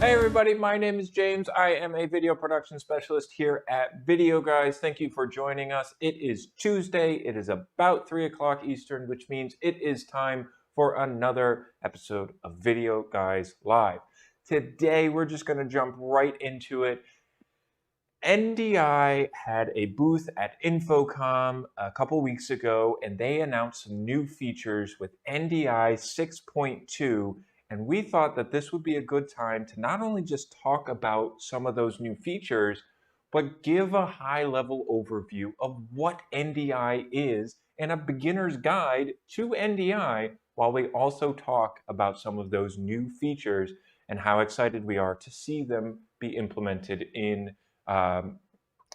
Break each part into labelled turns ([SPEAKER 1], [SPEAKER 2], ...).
[SPEAKER 1] Hey everybody, my name is James. I am a video production specialist here at Videoguys. Thank you for joining us. It is Tuesday. It is about 3 o'clock Eastern, which means it is time for another episode of Videoguys Live. Today, we're just going to jump right into it. NDI had a booth at Infocom a couple weeks ago, and they announced some new features with NDI 6.2. And we thought that this would be a good time to not only just talk about some of those new features, but give a high-level overview of what NDI is and a beginner's guide to NDI, while we also talk about some of those new features and how excited we are to see them be implemented in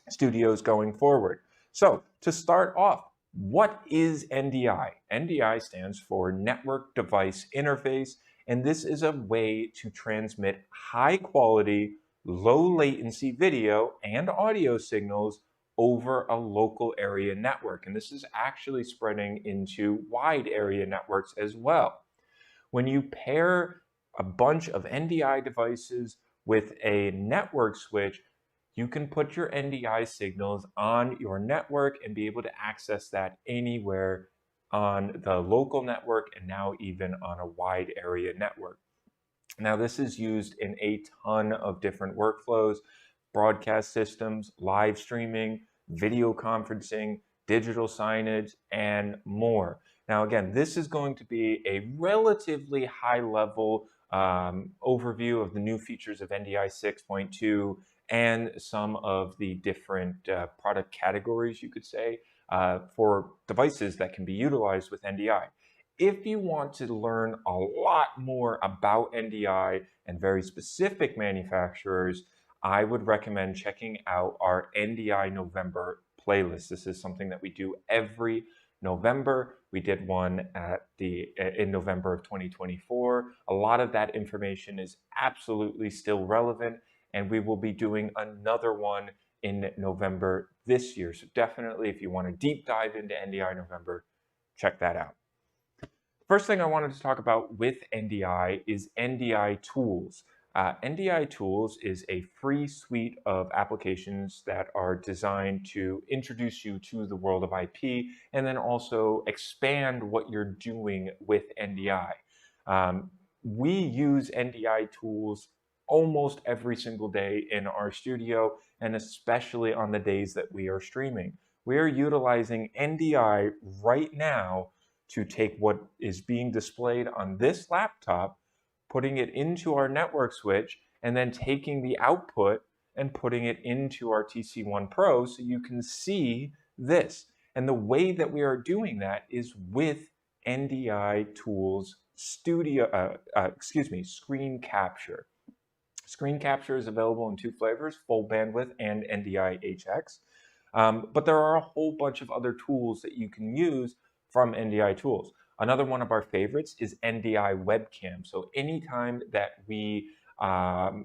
[SPEAKER 1] studios going forward. So to start off, what is NDI? NDI stands for Network Device Interface, and this is a way to transmit high quality, low latency video and audio signals over a local area network. And this is actually spreading into wide area networks as well. When you pair a bunch of NDI devices with a network switch, you can put your NDI signals on your network and be able to access that anywhere on the local network and now even on a wide area network. Now, this is used in a ton of different workflows, broadcast systems, live streaming, video conferencing, digital signage, and more. Now, again, this is going to be a relatively high-level overview of the new features of NDI 6.2 and some of the different product categories, you could say, for devices that can be utilized with NDI. If you want to learn a lot more about NDI and very specific manufacturers, I would recommend checking out our NDI November playlist. This is something that we do every November. We did one in November of 2024. A lot of that information is absolutely still relevant, and we will be doing another one in November this year. So definitely, if you want to deep dive into NDI November, check that out. First thing I wanted to talk about with NDI is NDI Tools. NDI Tools is a free suite of applications that are designed to introduce you to the world of IP and then also expand what you're doing with NDI. We use NDI Tools almost every single day in our studio, and especially on the days that we are streaming. We are utilizing NDI right now to take what is being displayed on this laptop, putting it into our network switch, and then taking the output and putting it into our TC1 Pro so you can see this. And the way that we are doing that is with NDI Tools Screen Capture. Screen capture is available in two flavors, full bandwidth and NDI HX. But there are a whole bunch of other tools that you can use from NDI Tools. Another one of our favorites is NDI Webcam. So anytime that NDI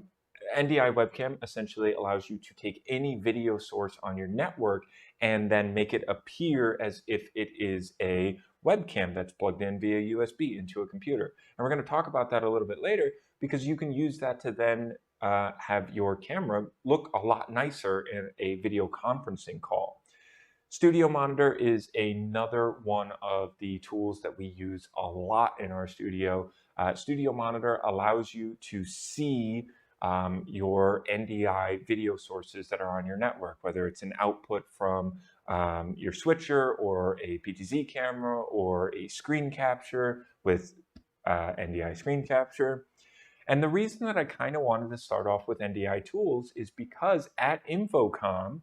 [SPEAKER 1] Webcam essentially allows you to take any video source on your network and then make it appear as if it is a webcam that's plugged in via USB into a computer. And we're going to talk about that a little bit later, because you can use that to then have your camera look a lot nicer in a video conferencing call. Studio Monitor is another one of the tools that we use a lot in our studio. Studio Monitor allows you to see your NDI video sources that are on your network, whether it's an output from your switcher or a PTZ camera or a screen capture with NDI screen capture. And the reason that I kind of wanted to start off with NDI Tools is because at Infocom,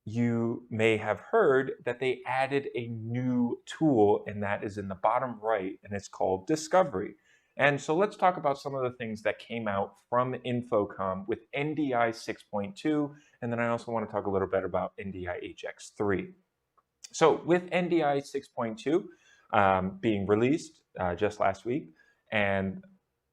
[SPEAKER 1] you may have heard that they added a new tool, and that is in the bottom right, and it's called Discovery. And so let's talk about some of the things that came out from Infocom with NDI 6.2, and then I also want to talk a little bit about NDI HX3. So with NDI 6.2 being released just last week, and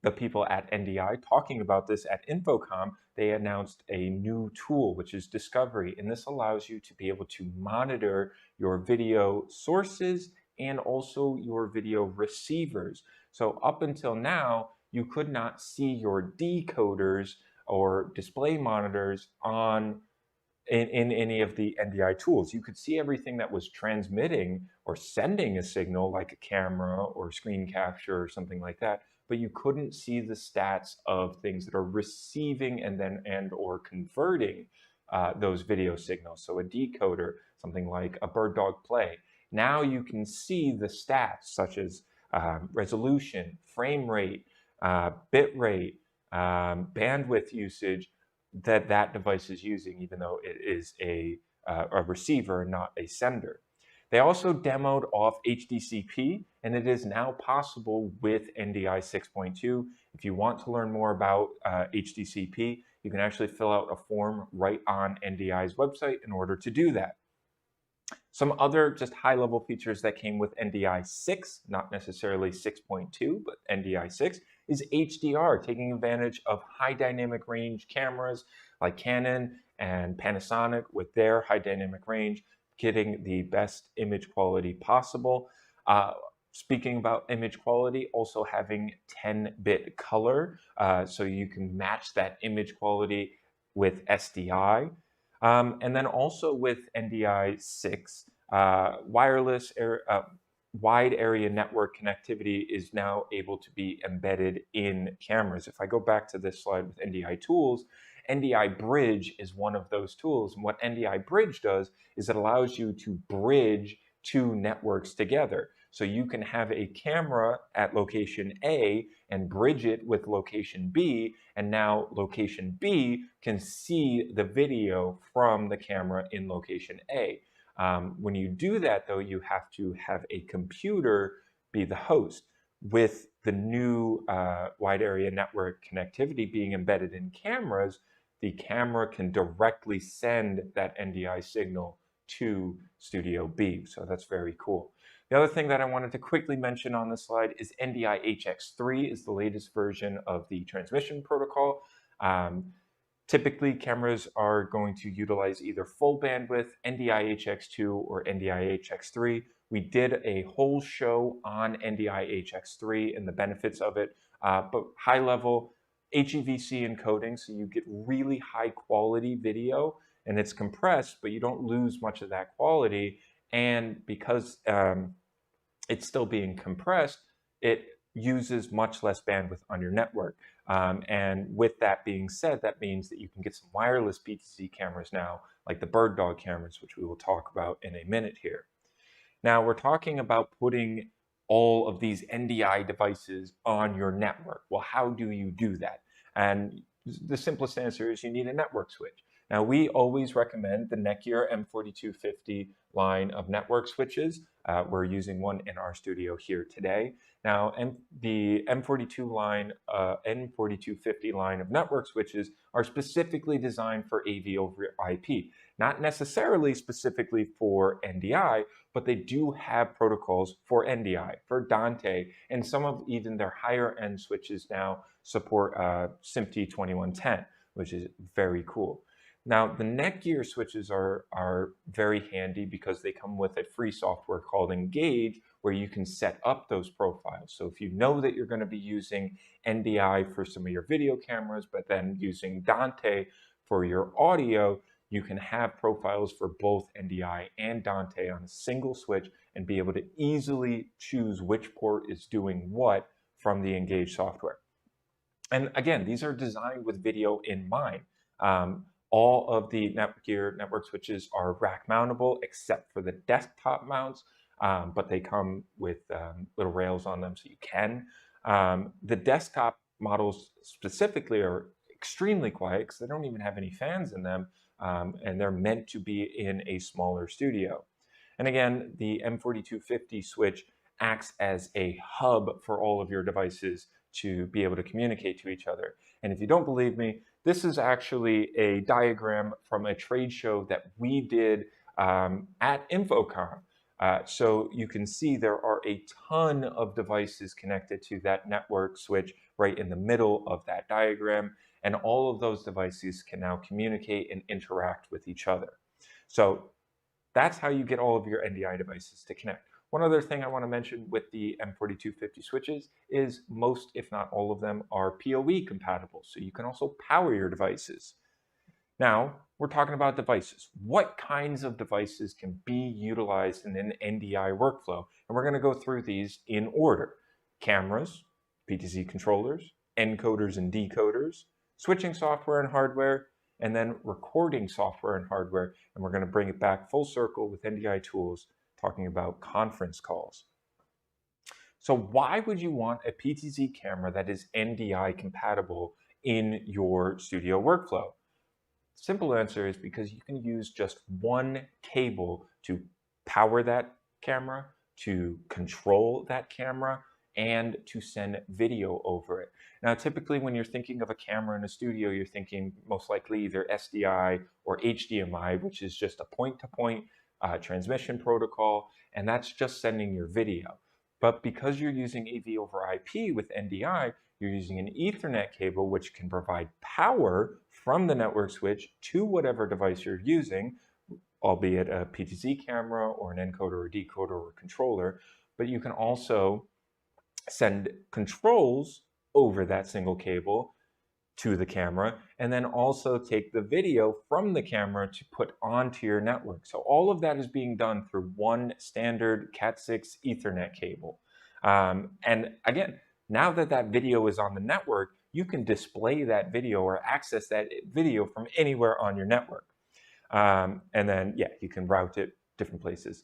[SPEAKER 1] the people at NDI talking about this at Infocom, they announced a new tool, which is Discovery. And this allows you to be able to monitor your video sources and also your video receivers. So up until now, you could not see your decoders or display monitors in any of the NDI tools. You could see everything that was transmitting or sending a signal like a camera or screen capture or something like that, but you couldn't see the stats of things that are receiving and or converting those video signals. So a decoder, something like a bird dog play. Now you can see the stats such as resolution, frame rate, bit rate, bandwidth usage, that device is using, even though it is a receiver, not a sender. They also demoed off HDCP, and it is now possible with NDI 6.2. If you want to learn more about HDCP, you can actually fill out a form right on NDI's website in order to do that. Some other just high-level features that came with NDI 6, not necessarily 6.2, but NDI 6, is HDR, taking advantage of high dynamic range cameras like Canon and Panasonic with their high dynamic range, getting the best image quality possible. Speaking about image quality, also having 10-bit color, so you can match that image quality with SDI. And then also with NDI 6, wide area network connectivity is now able to be embedded in cameras. If I go back to this slide with NDI Tools, NDI Bridge is one of those tools. And what NDI Bridge does is it allows you to bridge two networks together. So you can have a camera at location A and bridge it with location B, and now location B can see the video from the camera in location A. When you do that, though, you have to have a computer be the host. With the new wide area network connectivity being embedded in cameras, the camera can directly send that NDI signal to Studio B. So that's very cool. The other thing that I wanted to quickly mention on this slide is NDI HX3 is the latest version of the transmission protocol. Typically, cameras are going to utilize either full bandwidth, NDI HX2 or NDI HX3. We did a whole show on NDI HX3 and the benefits of it, but high level HEVC encoding, so you get really high quality video and it's compressed, but you don't lose much of that quality. And because it's still being compressed, it uses much less bandwidth on your network. And with that being said, that means that you can get some wireless PTZ cameras now, like the bird dog cameras, which we will talk about in a minute here. Now we're talking about putting all of these NDI devices on your network. Well, how do you do that? And the simplest answer is you need a network switch. Now, we always recommend the Netgear M4250 line of network switches. We're using one in our studio here today. Now, the M4250 line of network switches are specifically designed for AV over IP. Not necessarily specifically for NDI, but they do have protocols for NDI, for Dante, and some of even their higher end switches now support SMPTE 2110, which is very cool. Now, the Netgear switches are very handy because they come with a free software called Engage, where you can set up those profiles. So if you know that you're going to be using NDI for some of your video cameras, but then using Dante for your audio, you can have profiles for both NDI and Dante on a single switch and be able to easily choose which port is doing what from the Engage software. And again, these are designed with video in mind. All of the Netgear network switches are rack mountable except for the desktop mounts, but they come with little rails on them so you can. The desktop models specifically are extremely quiet because they don't even have any fans in them, and they're meant to be in a smaller studio. And again, the M4250 switch acts as a hub for all of your devices to be able to communicate to each other. And if you don't believe me, this is actually a diagram from a trade show that we did at InfoComm. So you can see there are a ton of devices connected to that network switch right in the middle of that diagram. And all of those devices can now communicate and interact with each other. So that's how you get all of your NDI devices to connect. One other thing I want to mention with the M4250 switches is most, if not all of them, are PoE compatible, so you can also power your devices. Now, we're talking about devices. What kinds of devices can be utilized in an NDI workflow? And we're going to go through these in order. Cameras, PTZ controllers, encoders and decoders, switching software and hardware, and then recording software and hardware. And we're going to bring it back full circle with NDI Tools, talking about conference calls. So why would you want a PTZ camera that is NDI compatible in your studio workflow? Simple answer is because you can use just one cable to power that camera, to control that camera, and to send video over it. Now, typically when you're thinking of a camera in a studio, you're thinking most likely either SDI or HDMI, which is just a point-to-point transmission protocol, and that's just sending your video. But because you're using AV over IP with NDI, you're using an Ethernet cable, which can provide power from the network switch to whatever device you're using, albeit a PTZ camera or an encoder or decoder or controller. But you can also send controls over that single cable to the camera, and then also take the video from the camera to put onto your network. So all of that is being done through one standard Cat6 Ethernet cable. And again, now that that video is on the network, you can display that video or access that video from anywhere on your network. And then, yeah, you can route it different places.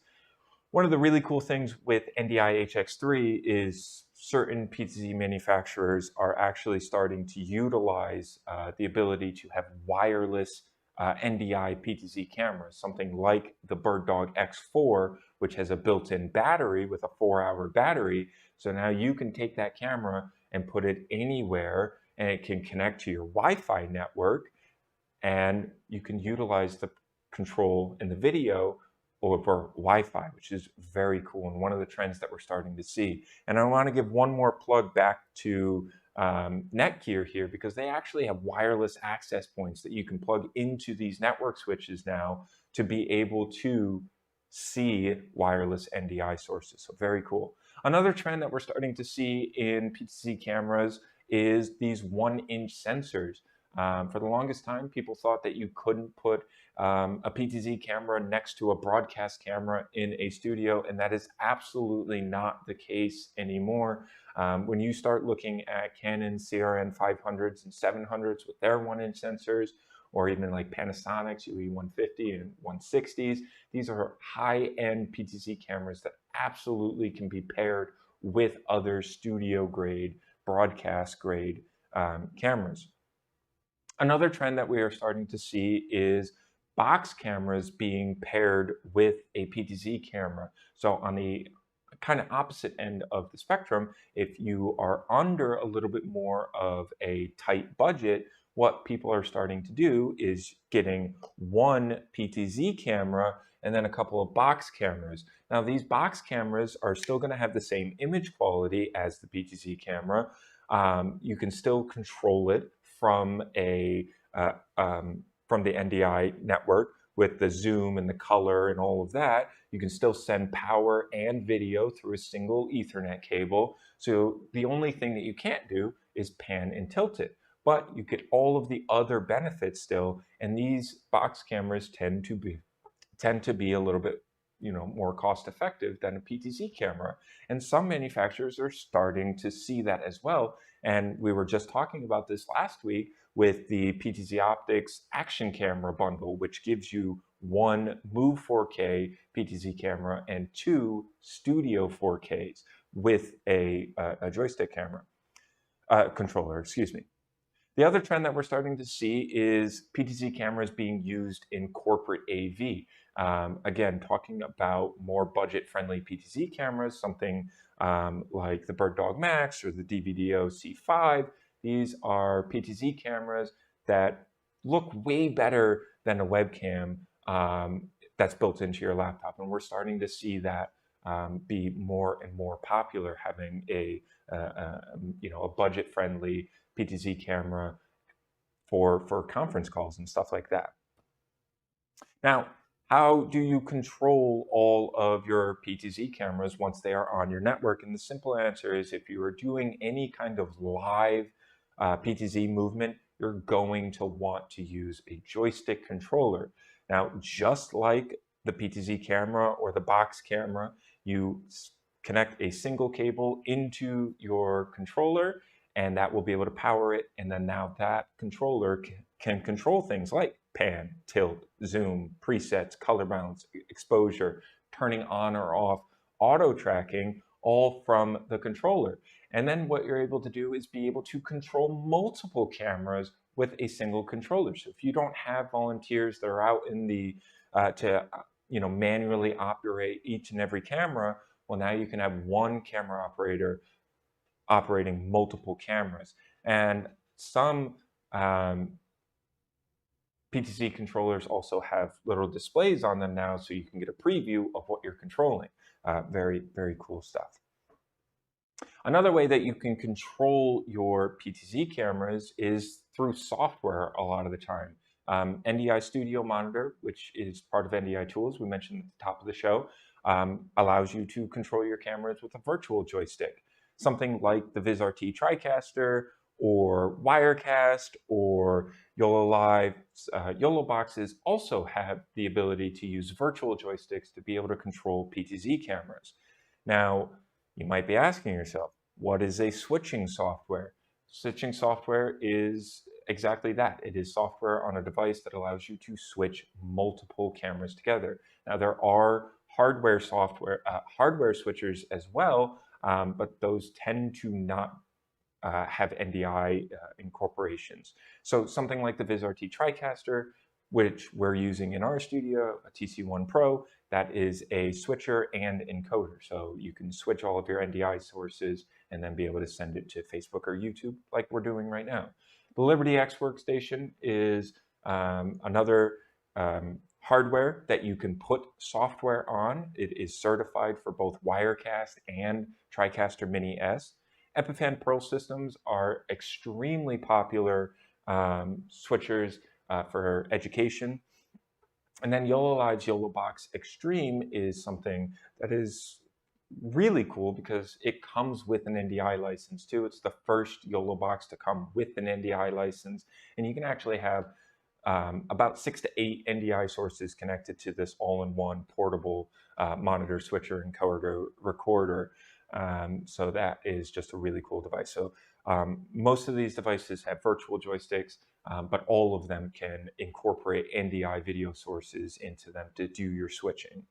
[SPEAKER 1] One of the really cool things with NDI HX3 is certain PTZ manufacturers are actually starting to utilize the ability to have wireless NDI PTZ cameras, something like the BirdDog X4, which has a built-in battery with a 4-hour battery. So now you can take that camera and put it anywhere, and it can connect to your Wi-Fi network, and you can utilize the control in the video over Wi-Fi, which is very cool and one of the trends that we're starting to see. And I want to give one more plug back to Netgear here, because they actually have wireless access points that you can plug into these network switches now to be able to see wireless NDI sources. So very cool. Another trend that we're starting to see in PTZ cameras is these 1-inch sensors. For the longest time, people thought that you couldn't put a PTZ camera next to a broadcast camera in a studio, and that is absolutely not the case anymore. When you start looking at Canon CRN 500s and 700s with their 1-inch sensors, or even like Panasonic's UE150 and 160s, these are high-end PTZ cameras that absolutely can be paired with other studio-grade, broadcast-grade cameras. Another trend that we are starting to see is box cameras being paired with a PTZ camera. So on the kind of opposite end of the spectrum, if you are under a little bit more of a tight budget, what people are starting to do is getting one PTZ camera and then a couple of box cameras. Now, these box cameras are still going to have the same image quality as the PTZ camera. You can still control it from the NDI network with the zoom and the color and all of that. You can still send power and video through a single Ethernet cable. So the only thing that you can't do is pan and tilt it, but you get all of the other benefits still. And these box cameras tend to be a little bit more cost effective than a PTZ camera. And some manufacturers are starting to see that as well. And we were just talking about this last week with the PTZ Optics Action Camera Bundle, which gives you one Move 4K PTZ camera and 2 Studio 4Ks with a joystick camera, controller, excuse me. The other trend that we're starting to see is PTZ cameras being used in corporate AV. Again, talking about more budget-friendly PTZ cameras, something like the BirdDog Max or the DVDO C5. These are PTZ cameras that look way better than a webcam that's built into your laptop. And we're starting to see that be more and more popular, having a budget-friendly PTZ camera for conference calls and stuff like that. Now, How do you control all of your PTZ cameras once they are on your network? And the simple answer is if you are doing any kind of live PTZ movement, you're going to want to use a joystick controller. Now, just like the PTZ camera or the box camera, you connect a single cable into your controller, and that will be able to power it. And then now that controller can control things like pan, tilt, zoom, presets, color balance, exposure, turning on or off, auto tracking, all from the controller. And then what you're able to do is be able to control multiple cameras with a single controller. So if you don't have volunteers that are out in the to manually operate each and every camera, well, now you can have one camera operator operating multiple cameras. And some PTZ controllers also have little displays on them now, so you can get a preview of what you're controlling. Very, very cool stuff. Another way that you can control your PTZ cameras is through software a lot of the time. NDI Studio Monitor, which is part of NDI Tools, we mentioned at the top of the show, allows you to control your cameras with a virtual joystick. Something like the VizRT TriCaster or Wirecast or YOLO Live, YOLO boxes also have the ability to use virtual joysticks to be able to control PTZ cameras. Now, you might be asking yourself, what is a switching software? Switching software is exactly that. It is software on a device that allows you to switch multiple cameras together. Now, there are hardware switchers as well, but those tend to not have NDI incorporations. So something like the VizRT TriCaster, which we're using in our studio, a TC1 Pro, that is a switcher and encoder. So you can switch all of your NDI sources and then be able to send it to Facebook or YouTube like we're doing right now. The Liberty X workstation is another hardware that you can put software on. It is certified for both Wirecast and TriCaster Mini S. Epiphan Pearl systems are extremely popular switchers for education. And then YOLO Live's YOLO Box Extreme is something that is really cool because it comes with an NDI license too. It's the first YOLO box to come with an NDI license, and you can actually have about 6 to 8 NDI sources connected to this all-in-one portable monitor, switcher, encoder, recorder. So that is just a really cool device. So most of these devices have virtual joysticks, but all of them can incorporate NDI video sources into them to do your switching.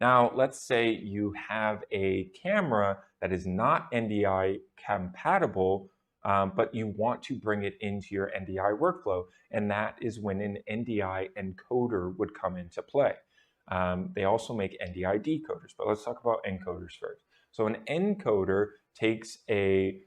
[SPEAKER 1] Now, let's say you have a camera that is not NDI compatible, but you want to bring it into your NDI workflow, and that is when an NDI encoder would come into play. They also make NDI decoders, but let's talk about encoders first. So an encoder takes a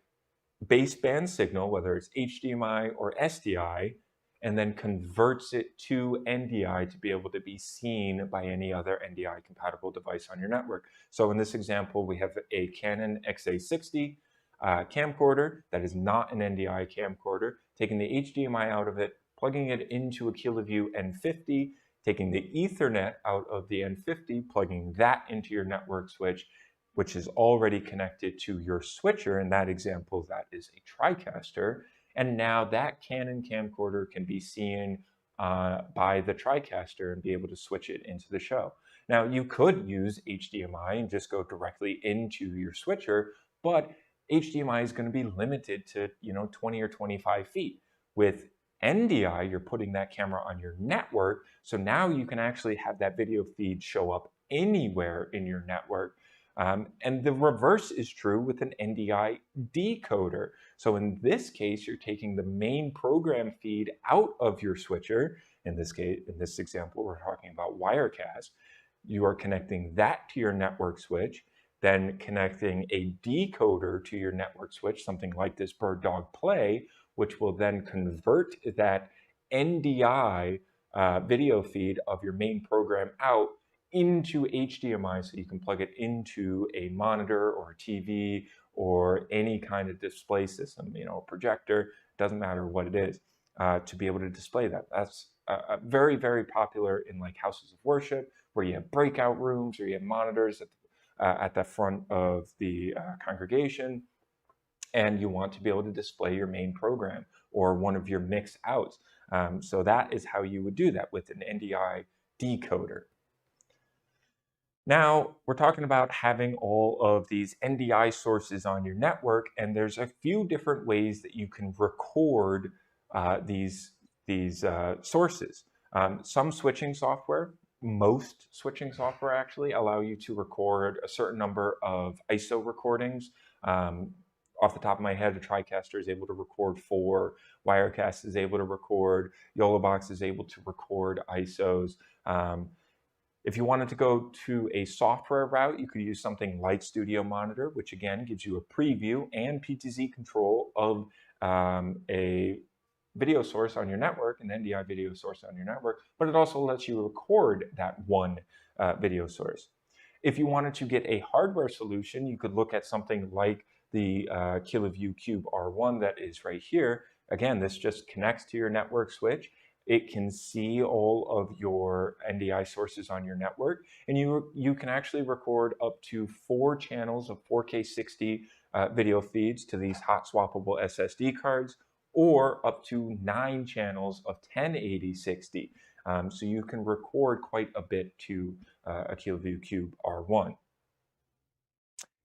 [SPEAKER 1] baseband signal, whether it's HDMI or SDI, and then converts it to NDI to be able to be seen by any other NDI compatible device on your network. So in this example, we have a Canon XA60 camcorder that is not an NDI camcorder, taking the HDMI out of it, plugging it into a KiloView N50, taking the Ethernet out of the N50, plugging that into your network switch, which is already connected to your switcher. In that example, that is a TriCaster. And now that Canon camcorder can be seen by the TriCaster and be able to switch it into the show. Now, you could use HDMI and just go directly into your switcher, but HDMI is going to be limited to 20 or 25 feet. With NDI, you're putting that camera on your network, so now you can actually have that video feed show up anywhere in your network. And the reverse is true with an NDI decoder. So in this case, you're taking the main program feed out of your switcher. In this case, in this example, we're talking about Wirecast. You are connecting that to your network switch, then connecting a decoder to your network switch, something like this Bird Dog Play, which will then convert that NDI video feed of your main program out into HDMI, so you can plug it into a monitor or a TV or any kind of display system, a projector, doesn't matter what it is, to be able to display that. That's very, very popular in like houses of worship, where you have breakout rooms or you have monitors at the front of the congregation, and you want to be able to display your main program or one of your mix outs. So that is how you would do that with an NDI decoder. Now, we're talking about having all of these NDI sources on your network, and there's a few different ways that you can record these sources. Some switching software, most switching software actually, allow you to record a certain number of ISO recordings. Off the top of my head, a TriCaster is able to record 4, Wirecast is able to record, YOLObox is able to record ISOs. If you wanted to go to a software route, you could use something like Studio Monitor, which again gives you a preview and PTZ control of a video source on your network, an NDI video source on your network, but it also lets you record that one video source. If you wanted to get a hardware solution, you could look at something like the KiloView Cube R1 that is right here. Again, this just connects to your network switch. It can see all of your NDI sources on your network, and you can actually record up to 4 channels of 4K 60 video feeds to these hot swappable SSD cards, or up to 9 channels of 1080/60. So you can record quite a bit to a KiloView Cube R1.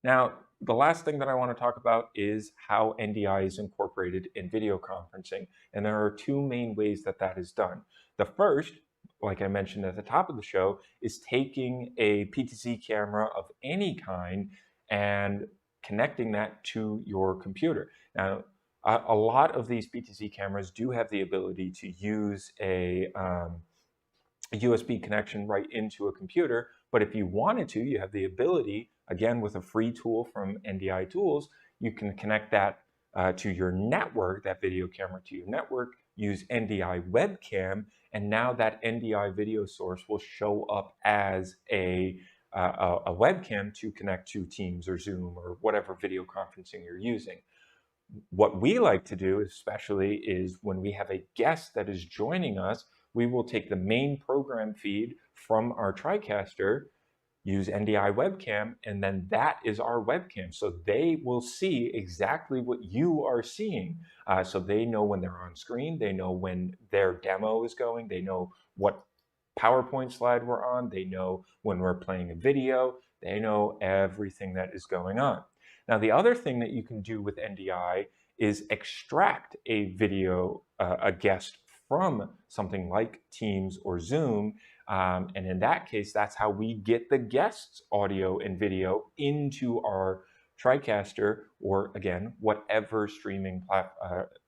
[SPEAKER 1] Now, the last thing that I want to talk about is how NDI is incorporated in video conferencing, and there are 2 main ways that that is done. The first, like I mentioned at the top of the show, is taking a PTZ camera of any kind and connecting that to your computer. Now, a lot of these PTZ cameras do have the ability to use a USB connection right into a computer, but if you wanted to, you have the ability, again, with a free tool from NDI Tools, you can connect that to your network, that video camera to your network, use NDI webcam, and now that NDI video source will show up as a webcam to connect to Teams or Zoom or whatever video conferencing you're using. What we like to do, especially, is when we have a guest that is joining us, we will take the main program feed from our TriCaster, use NDI webcam, and then that is our webcam. So they will see exactly what you are seeing. So they know when they're on screen, they know when their demo is going, they know what PowerPoint slide we're on, they know when we're playing a video, they know everything that is going on. Now, the other thing that you can do with NDI is extract a video, a guest from something like Teams or Zoom. And in that case, that's how we get the guest's audio and video into our TriCaster, or again, whatever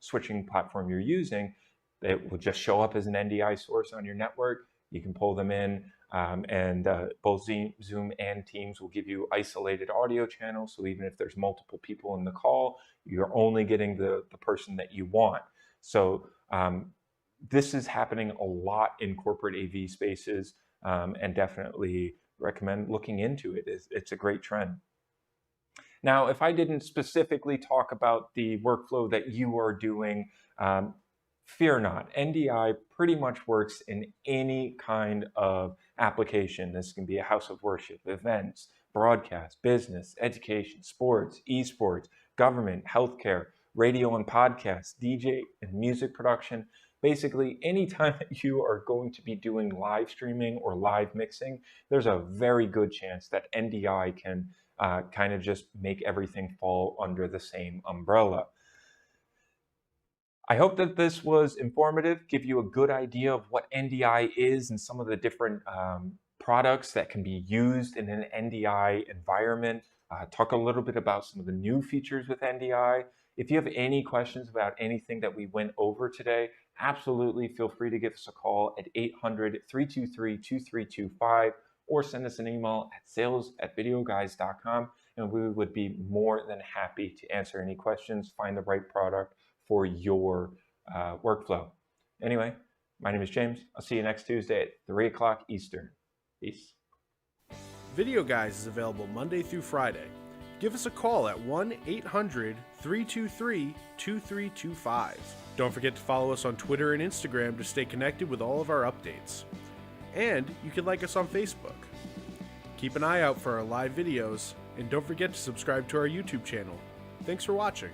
[SPEAKER 1] switching platform you're using. It will just show up as an NDI source on your network. You can pull them in, and both Zoom and Teams will give you isolated audio channels. So even if there's multiple people in the call, you're only getting the person that you want. So this is happening a lot in corporate AV spaces, and definitely recommend looking into it. It's a great trend. Now, if I didn't specifically talk about the workflow that you are doing, fear not. NDI pretty much works in any kind of application. This can be a house of worship, events, broadcast, business, education, sports, esports, government, healthcare, radio and podcasts, DJ and music production. Basically, anytime that you are going to be doing live streaming or live mixing, there's a very good chance that NDI can kind of just make everything fall under the same umbrella. I hope that this was informative, give you a good idea of what NDI is and some of the different products that can be used in an NDI environment. Talk a little bit about some of the new features with NDI. If you have any questions about anything that we went over today, absolutely feel free to give us a call at 800-323-2325 or send us an email at sales@videoguys.com, and we would be more than happy to answer any questions, find the right product for your workflow. Anyway, my name is James. I'll see you next Tuesday at 3 o'clock Eastern. Peace.
[SPEAKER 2] Videoguys is available Monday through Friday. give us a call at 1-800-323-2325. Don't forget to follow us on Twitter and Instagram to stay connected with all of our updates. And you can like us on Facebook. Keep an eye out for our live videos, and don't forget to subscribe to our YouTube channel. Thanks for watching.